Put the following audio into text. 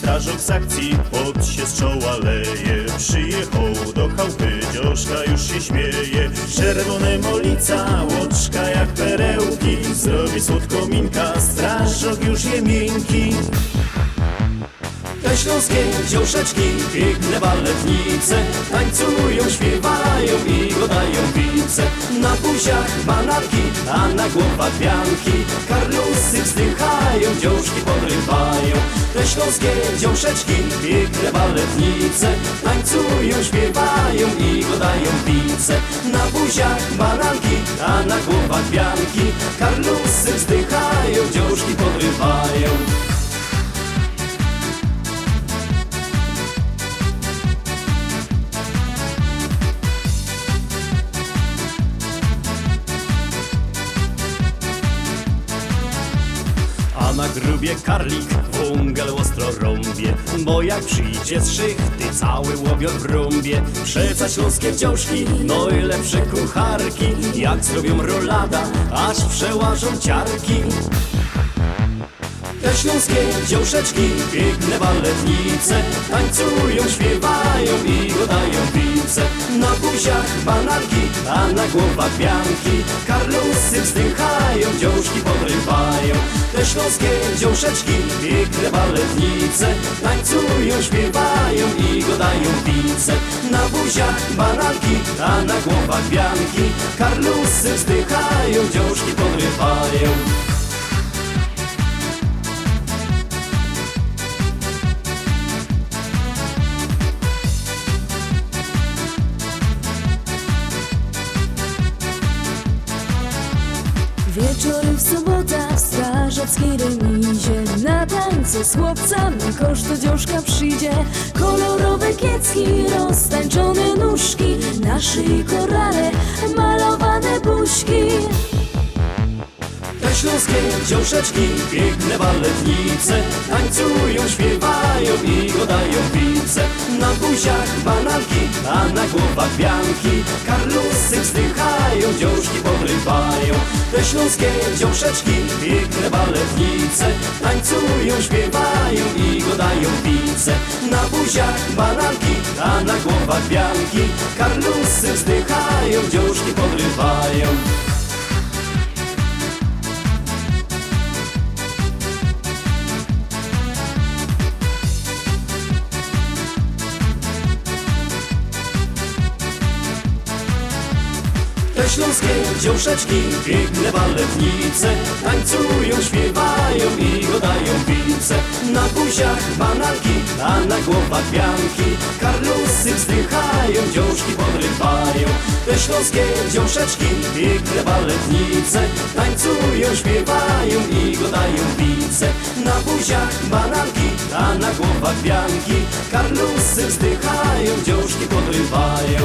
strażok z akcji, pot się z czoła leje. Przyjechał do chałupy, dzioszka już się śmieje. Czerwone molica, łoczka jak perełki, zrobi słodko minka, strażok już je miękki. Te śląskie dzioszeczki, piękne baletnice, tańcują, śpiewają i godają wince. Na buziach bananki, a na głowach pianki, karlusy wzdychają, dzioszki podrywają. Te śląskie dzioszeczki, piękne baletnice, tańcują, śpiewają i godają wince. Na buziach bananki, a na głowach pianki, karlusy wzdychają, dzioszki podrywają. A na grubie karlik wągel ostro rąbie, bo jak przyjdzie z szychty, cały łobiot w rąbie. Przeca śląskie dzioszki, no i lepsze kucharki, jak zrobią rolada, aż przełażą ciarki. Te śląskie dzioszeczki, piękne baletnice, tańcują, śpiewają i godają wince. Na buziach bananki, a na głowach pianki, karlusy wzdychają, dzioszki podrywają. Te śląskie dzioszeczki, piękne baletnice, tańcują, śpiewają i godają wince. Na buziach bananki, a na głowach pianki, karlusy wzdychają, dzioszki podrywają. Wieczory w sobotach w strażackiej remizie, na tańce z chłopcami kosz do dzioszka przyjdzie. Kolorowe kiecki, roztańczone nóżki, na szyi korale, malowane buźki. Te śląskie dzioszeczki, piękne baletnice, tańcują, śpiewają i godają wince. Na buziach bananki, a na głowach pianki, karlusy wzdychają, dzioszki podrywają. Te śląskie dzioszeczki, piękne baletnice, tańcują, śpiewają i godają wince. Na buziach bananki, a na głowach pianki, karlusy wzdychają, dzioszki podrywają. Te śląskie dzioszeczki, piękne baletnice, tańcują, śpiewają i godają wince. Na buziach bananki, a na głowach pianki, karlusy wzdychają, dzioszki podrywają. Te śląskie dzioszeczki, piękne baletnice, tańcują, śpiewają i godają wince. Na buziach bananki, a na głowach pianki, karlusy wzdychają, dzioszki podrywają.